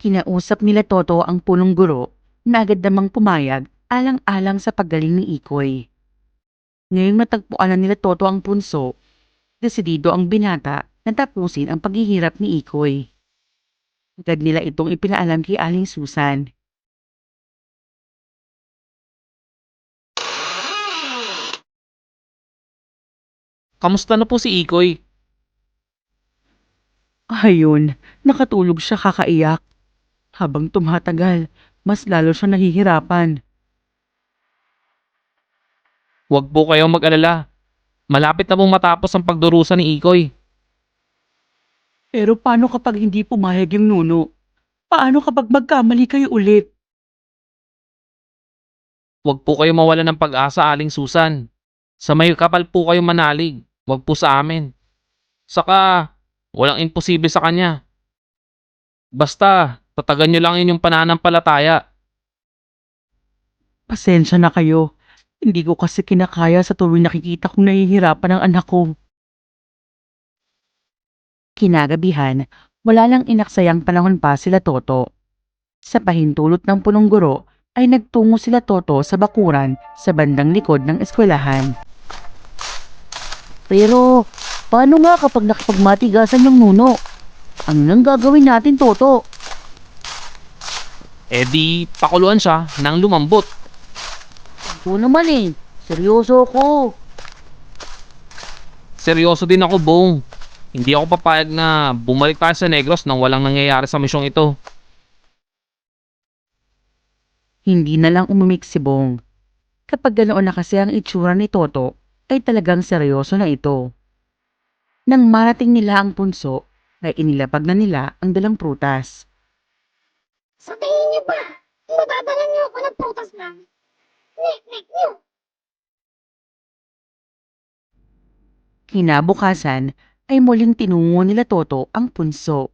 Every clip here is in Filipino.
Kinausap nila Toto ang punong guro na agad namang pumayag alang-alang sa paggaling ni Ikoy. Ngayong matagpuan na nila Toto ang punso, desidido ang binata na tapusin ang paghihirap ni Ikoy. Agad nila itong ipinaalam kay Aling Susan. Kamusta na po si Ikoy? Ayun, nakatulog siya kakaiyak. Habang tumatagal, mas lalo siya nahihirapan. Huwag po kayong mag-alala. Malapit na pong matapos ang pagdurusa ni Ikoy. Pero paano kapag hindi pumayag yung nuno? Paano kapag magkamali kayo ulit? Huwag po kayong mawala ng pag-asa, Aling Susan. Sa may kapal po kayong manalig. Huwag po sa amin. Saka, walang imposible sa kanya. Basta, tatagan nyo lang inyong pananampalataya. Pasensya na kayo. Hindi ko kasi kinakaya sa tuwing nakikita kong nahihirapan ang anak ko. Kinagabihan, wala lang inaksayang panahon pa sila Toto. Sa pahintulot ng punong guro, ay nagtungo sila Toto sa bakuran sa bandang likod ng eskwelahan. Pero, paano nga kapag nakapagmatigasan yung nuno? Ano nang gagawin natin, Toto? Eh di, pakuluan siya nang lumambot. Oo naman eh. Seryoso ko. Seryoso din ako, Bong. Hindi ako papayag na bumalik tayo sa Negros nang walang nangyayari sa misyong ito. Hindi na lang umimik si Bong. Kapag ganoon na kasi ang itsura ni Toto, ay talagang seryoso na ito. Nang marating nila ang punso, ay inilapag na nila ang dalang prutas. Sa tingin niyo ba, madadala niyo ako ng prutas na nek niyo? Kinabukasan ay muling tinungo nila Toto ang punso.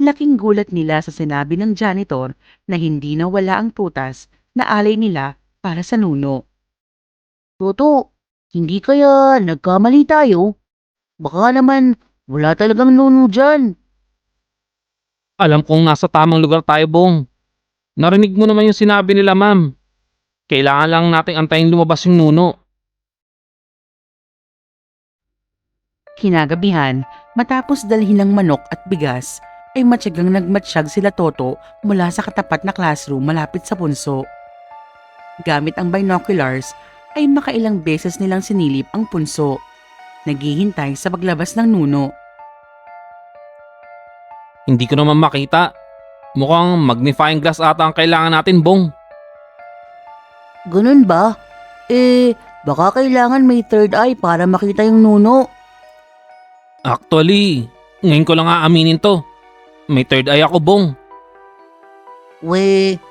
Laking gulat nila sa sinabi ng janitor na hindi na wala ang prutas na alay nila para sa nuno. Toto, hindi kaya nagkamali tayo? Baka naman wala talagang nuno dyan. Alam kong nasa tamang lugar tayo, Bong. Narinig mo naman yung sinabi nila, ma'am. Kailangan lang nating antayin lumabas yung nuno. Kinagabihan, matapos dalhin ng manok at bigas, ay matyagang nagmatsyag sila Toto mula sa katapat na classroom malapit sa punso. Gamit ang binoculars, ay makailang beses nilang sinilip ang punso. Naghihintay sa paglabas ng nuno. Hindi ko naman makita. Mukhang magnifying glass ata ang kailangan natin, Bong. Ganun ba? Baka kailangan may third eye para makita yung nuno. Actually, ngayon ko lang aaminin to. May third eye ako, Bong.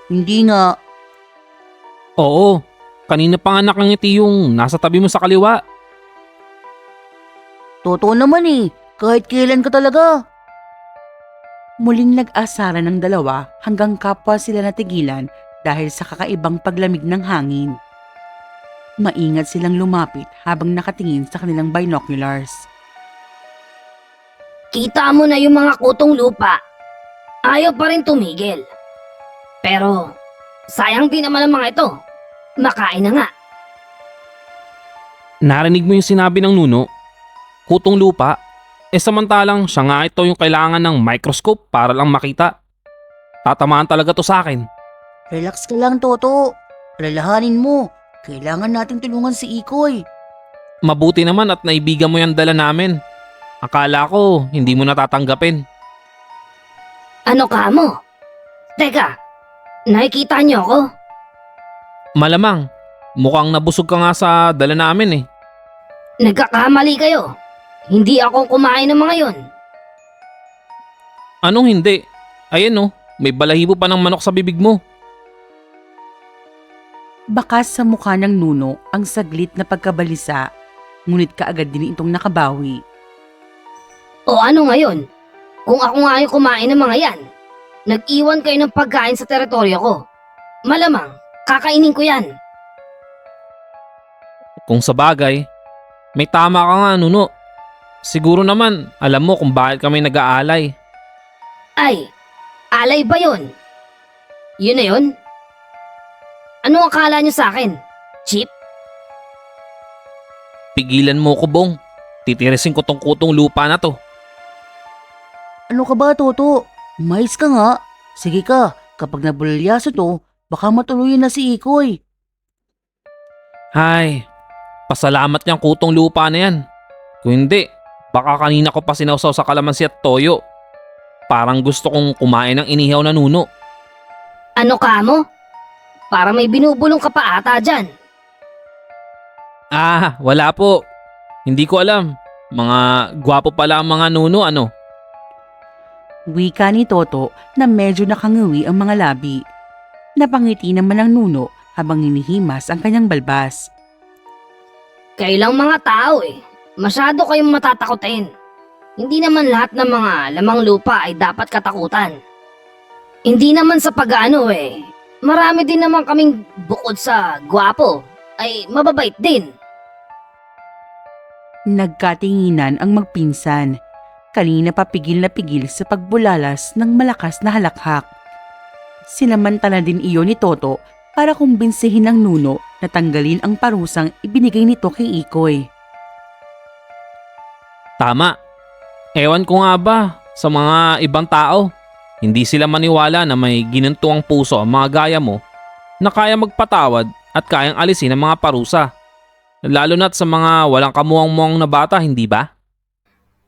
Hindi nga. Oo, kanina pa nga nakangiti yung nasa tabi mo sa kaliwa. Totoo naman kahit kailan ka talaga. Muling nag-asaran ng dalawa hanggang kapwa sila natigilan dahil sa kakaibang paglamig ng hangin. Maingat silang lumapit habang nakatingin sa kanilang binoculars. Kita mo na yung mga kutong lupa. Ayaw pa rin tumigil. Pero, sayang din naman ang mga ito. Makain na nga. Narinig mo yung sinabi ng nuno? Kutong lupa? Samantalang siya nga ito yung kailangan ng microscope para lang makita. Tatamaan talaga to sa akin. Relax ka lang, Toto. Alalahanin mo. Kailangan nating tulungan si Ikoy. Mabuti naman at naibigan mo yung dala namin. Akala ko hindi mo natatanggapin. Ano ka mo? Teka, nakikita niyo ako? Malamang, mukhang nabusog ka nga sa dala namin eh. Nagkakamali kayo. Hindi ako kumain ng mga yon. Anong hindi? Ayan oh, may balahibo pa ng manok sa bibig mo. Bakas sa mukha ng nuno ang saglit na pagkabalisa, ngunit kaagad din itong nakabawi. O ano ngayon? Kung ako nga yung kumain ng mga yan, nag-iwan kayo ng pagkain sa teritoryo ko. Malamang, kakainin ko yan. Kung sa bagay, may tama ka nga nuno. Siguro naman alam mo kung bakit kami nag-aalay. Ay, Alay ba yun? Yun na yun? Ano ang akala niyo sa akin? Cheap? Pigilan mo ko, Bong. Titirisin ko tong kutong lupa na to. Ano ka ba, Toto? Mais ka nga. Sige ka, kapag nabulyaso to, baka matuluyan na si Ikoy. Hay, pasalamat niyang kutong lupa na yan. Kung hindi, baka kanina ko pa sinawsaw sa kalamansi at toyo. Parang gusto kong kumain ng inihaw na nuno. Ano ka mo? Para may binubulong ka pa ata dyan. Ah, wala po. Hindi ko alam. Mga gwapo pala ang mga nuno, ano? Wika ni Toto na medyo nakangiwi ang mga labi. Napangiti naman ang nuno habang hinihimas ang kanyang balbas. Kailang mga tao masyado kayong matatakotin. Hindi naman lahat ng mga lamang lupa ay dapat katakutan. Hindi naman sa pag-ano marami din naman kaming bukod sa gwapo ay mababait din. Nagkatinginan ang magpinsan. Kanina pa pigil na pigil sa pagbulalas ng malakas na halakhak. Sinamantala din iyon ni Toto para kumbinsihin ng nuno na tanggalin ang parusang ibinigay nito kay Ikoy. Tama. Ewan ko nga ba sa mga ibang tao. Hindi sila maniwala na may ginantuang puso ang mga gaya mo na kaya magpatawad at kayang alisin ang mga parusa. Lalo na't sa mga walang kamuwang-muwang na bata, hindi ba?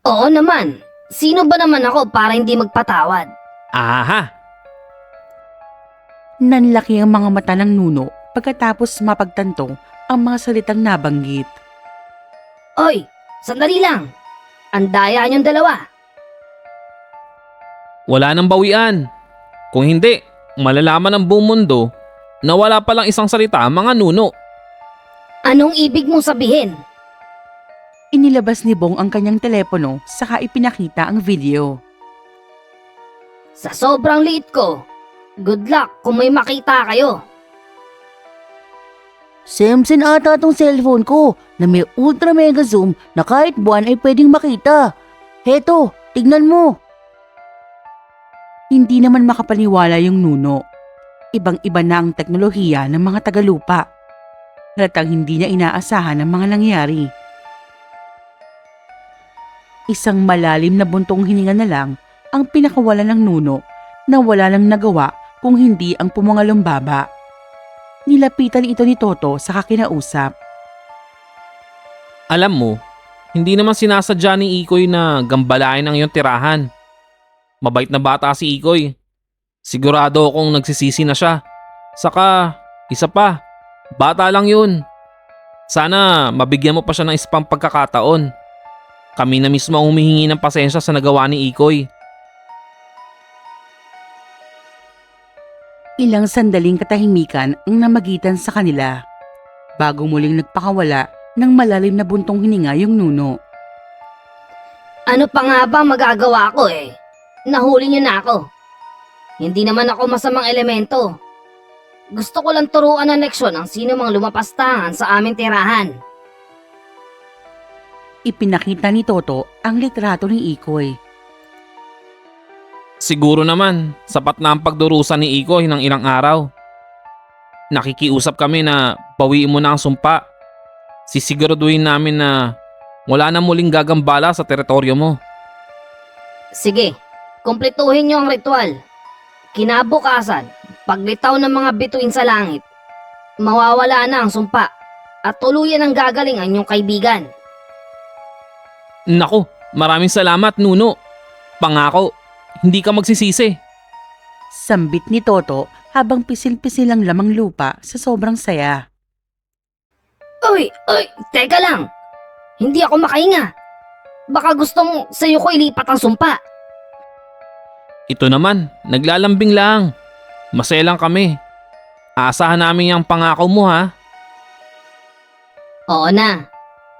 Oo naman. Sino ba naman ako para hindi magpatawad? Aha! Nanlaki ang mga mata ng nuno pagkatapos mapagtanto ang mga salitang nabanggit. Oy, sandali lang. Ang daya niyong dalawa. Wala nang bawian. Kung hindi, malalaman ng buong mundo na wala palang isang salita ang mga nuno. Anong ibig mong sabihin? Inilabas ni Bong ang kanyang telepono saka ipinakita ang video. Sa sobrang liit ko, good luck kung may makita kayo. Samsung ata tong cellphone ko na may ultra mega zoom na kahit buwan ay pwedeng makita. Heto, tignan mo. Hindi naman makapaniwala yung nuno. Ibang-iba na ang teknolohiya ng mga tagalupa. Halatang hindi niya inaasahan ang mga nangyari. Isang malalim na buntong hininga na lang ang pinakawalan ng nuno na wala nang nagawa kung hindi ang pumangalumbaba. Nilapitan ito ni Toto sa kakinausap. Alam mo, hindi naman sinasadya ni Ikoy na gambalain ang iyong tirahan. Mabait na bata si Ikoy. Sigurado akong nagsisisi na siya. Saka, isa pa, bata lang yun. Sana mabigyan mo pa siya ng isa pang pagkakataon. Kami na mismo ang humihingi ng pasensya sa nagawa ni Ikoy. Ilang sandaling katahimikan ang namagitan sa kanila bago muling nagpakawala ng malalim na buntong hininga yung nuno. Ano pa nga ba magagawa ko Nahuli niyo na ako. Hindi naman ako masamang elemento. Gusto ko lang turuan ng leksyon ang sino mang lumapastangan sa aming tirahan. Ipinakita ni Toto ang litrato ni Ikoy. Siguro naman, sapat na ang pagdurusa ni Ikoy ng ilang araw. Nakikiusap kami na bawiin mo na ang sumpa. Sisiguraduhin namin na wala na muling gagambala sa teritoryo mo. Sige, kumpletuhin niyo ang ritual. Kinabukasan, paglitaw ng mga bituin sa langit, mawawala na ang sumpa at tuluyan ang gagaling ang inyong kaibigan. Naku, maraming salamat, Nuno. Pangako, hindi ka magsisisi. Sambit ni Toto habang pisil-pisil ang lamang lupa sa sobrang saya. Uy, teka lang. Hindi ako makahinga. Baka gustong sa'yo ko ilipat ang sumpa. Ito naman, naglalambing lang. Masaya lang kami. Aasahan namin yung pangako mo, ha? Oo na.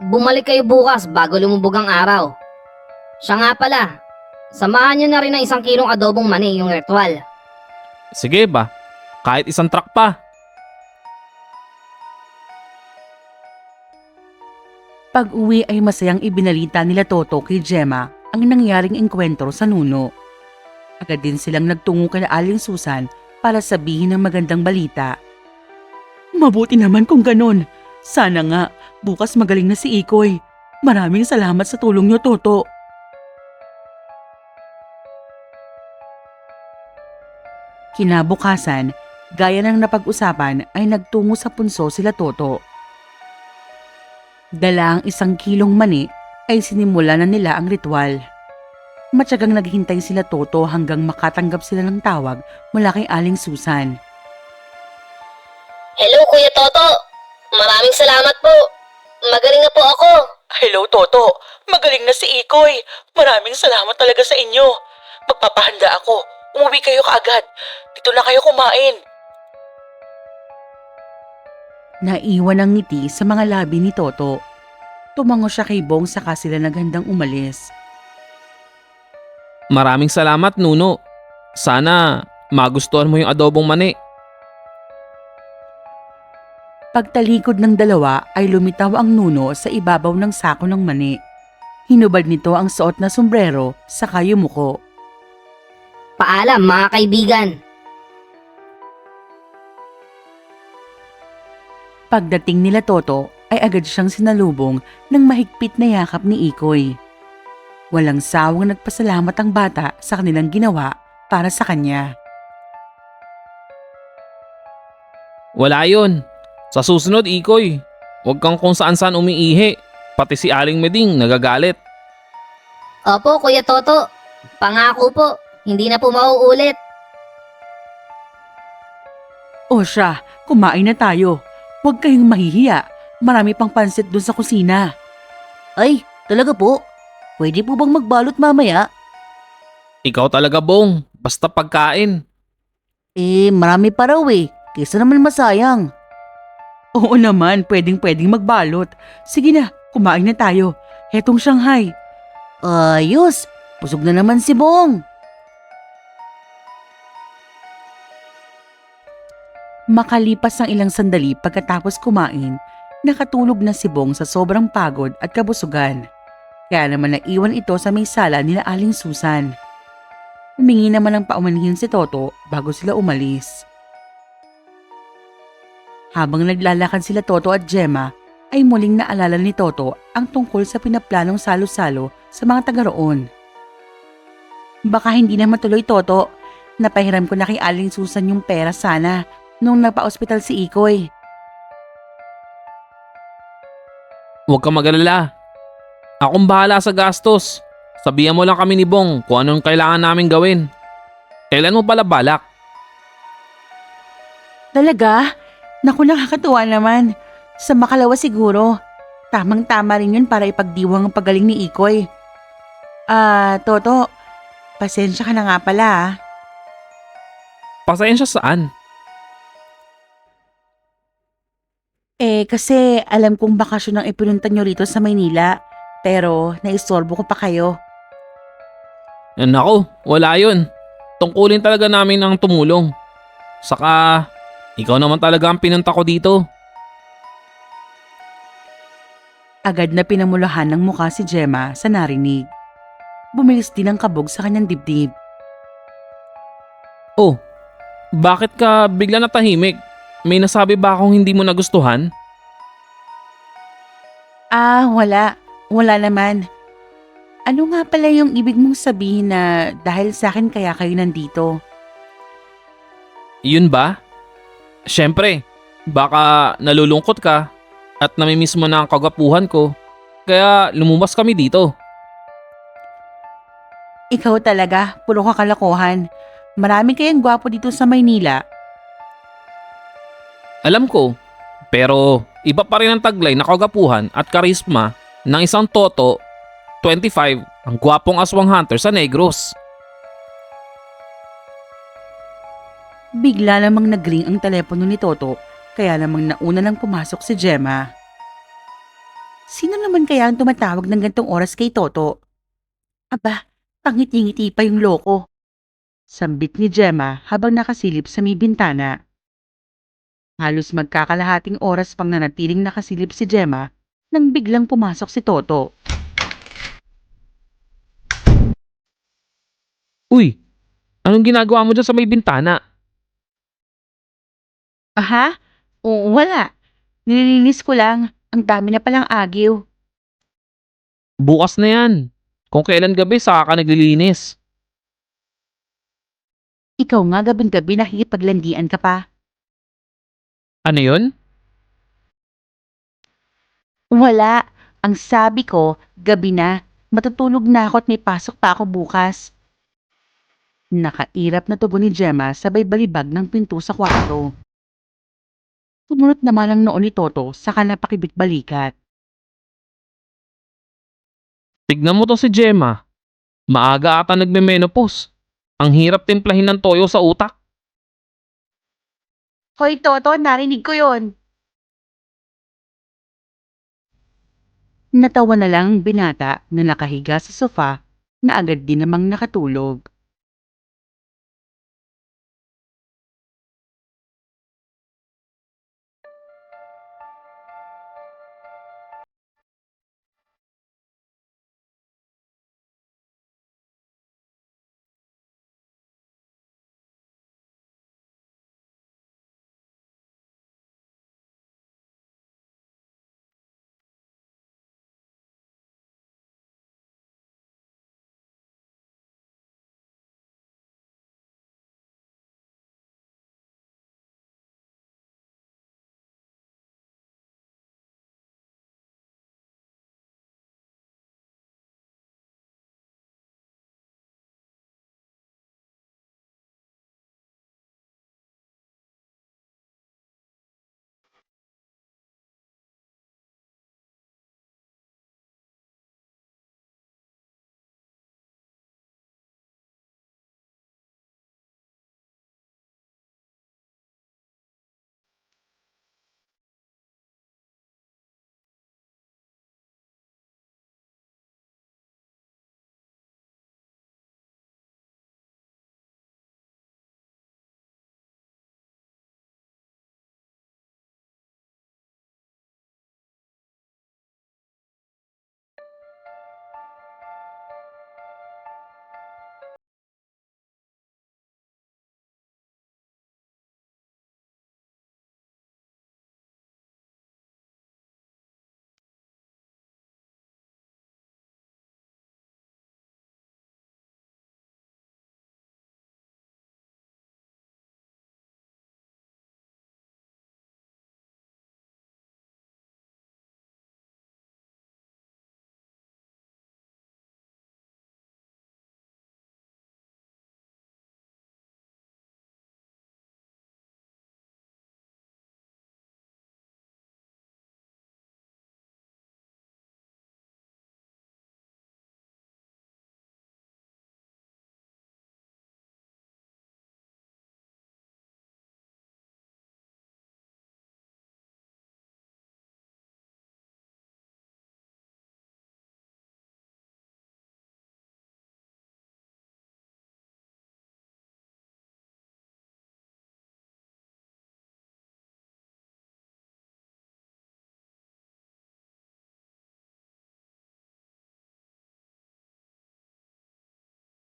Bumalik kayo bukas bago lumubog ang araw. Siya nga pala, samahan niyo na rin ng 1 kilong adobong mani yung ritual. Sige ba, kahit isang truck pa. Pag-uwi ay masayang ibinalita nila Toto kay Gemma ang nangyaring engkwentro sa nuno. Agad din silang nagtungo kay Aling Susan para sabihin ng magandang balita. Mabuti naman kung ganon. Sana nga, bukas magaling na si Ikoy. Maraming salamat sa tulong niyo, Toto. Kinabukasan, gaya ng napag-usapan ay nagtungo sa punso sila Toto. Dala ang 1 kilong mani ay sinimula na nila ang ritual. Matyagang naghintay sila Toto hanggang makatanggap sila ng tawag mula kay Aling Susan. Hello, Kuya Toto. Maraming salamat po. Magaling na po ako. Hello Toto, magaling na si Ikoy. Maraming salamat talaga sa inyo. Magpapahanda ako. Umuwi kayo kaagad. Dito na kayo kumain. Naiwan ang ngiti sa mga labi ni Toto. Tumango siya kay Bong saka sila naghandang umalis. Maraming salamat, Nuno. Sana magustuhan mo yung adobong mani. Pagtalikod ng dalawa ay lumitaw ang Nuno sa ibabaw ng sako ng mani. Hinubad nito ang suot na sombrero saka yumuko. Paalam, mga kaibigan. Pagdating nila Toto ay agad siyang sinalubong ng mahigpit na yakap ni Ikoy. Walang sawang nagpasalamat ang bata sa kanilang ginawa para sa kanya. Wala yun. Sa susunod, Ikoy, huwag kang kung saan-saan umiihi. Pati si Aling Meding nagagalit. Opo, Kuya Toto. Pangako po, hindi na po mauulit. O siya, kumain na tayo. Huwag kayong mahihiya. Marami pang pansit dun sa kusina. Ay, talaga po? Pwede po bang magbalot mamaya? Ikaw talaga, Bong. Basta pagkain. Marami pa raw eh. Kesa naman masayang. Oo naman, pwedeng magbalot. Sige na, kumain na tayo. Hetong Shanghai. Ayos, busog na naman si Bong. Makalipas ang ilang sandali pagkatapos kumain, nakatulog na si Bong sa sobrang pagod at kabusugan. Kaya naman naiwan ito sa may sala nila Aling Susan. Humingi naman ng paumanhin si Toto bago sila umalis. Habang naglalakad sila Toto at Gemma, ay muling naalala ni Toto ang tungkol sa pinaplanong salo-salo sa mga taga roon. Baka hindi na matuloy, Toto. Napahiram ko na kay Aling Susan yung pera sana nung nagpa-ospital si Ikoy. Huwag kang mag-alala. Akong bahala sa gastos. Sabihan mo lang kami ni Bong kung anong kailangan namin gawin. Kailan mo pala balak? Talaga? Naku, nakakatuwa naman. Sa makalawa siguro. Tamang-tama rin yun para ipagdiwang ang pagaling ni Ikoy. Toto, pasensya ka na nga pala ah. Pasensya saan? Kasi alam kong bakasyon ang ipinunta nyo rito sa Maynila. Pero naistorbo ko pa kayo. Nako, wala yun. Tungkulin talaga namin ang tumulong. Saka, ikaw naman talaga ang pinunta ko dito. Agad na pinamulahan ng mukha si Gemma sa narinig. Bumilis din ang kabog sa kanyang dibdib. Oh, bakit ka bigla natahimik? May nasabi ba akong hindi mo nagustuhan? Wala. Wala naman. Ano nga pala yung ibig mong sabihin na dahil sa akin kaya kayo nandito? Yun ba? Siyempre, baka nalulungkot ka at namimiss mo na ang kagwapuhan ko. Kaya lumabas kami dito. Ikaw talaga, puro ka kalokohan. Marami kayang gwapo dito sa Maynila. Alam ko, pero iba pa rin ang taglay na kagapuhan at karisma ng isang Toto, 25, ang gwapong aswang hunter sa Negros. Bigla namang nagring ang telepono ni Toto, kaya namang nauna nang pumasok si Gemma. Sino naman kaya ang tumatawag ng gantong oras kay Toto? Aba, pangiti-ngiti pa yung loko. Sambit ni Gemma habang nakasilip sa may bintana. Halos magkakalahating oras pang nanatiling nakasilip si Gemma nang biglang pumasok si Toto. Uy, Anong ginagawa mo dyan sa may bintana? Aha? Oo, wala. Nililinis ko lang. Ang dami na palang agiw. Bukas na yan. Kung kailan gabi, saka ka naglilinis. Ikaw nga gabing-gabi nakikipaglandian ka pa. Ano yun? Wala. Ang sabi ko, gabi na. Matutulog na ako at may pasok pa ako bukas. Nakairap na tugon ni Gemma sabay balibag ng pinto sa kwarto. Sumunod naman ang noo ni Toto saka napakibit-balikat. Tignan mo to si Gemma. Maaga ata nagme-menopause. Ang hirap timplahin ng toyo sa utak. Hoy Toto, narinig ko yon. Natawa na lang ang binata na nakahiga sa sofa na agad din namang nakatulog.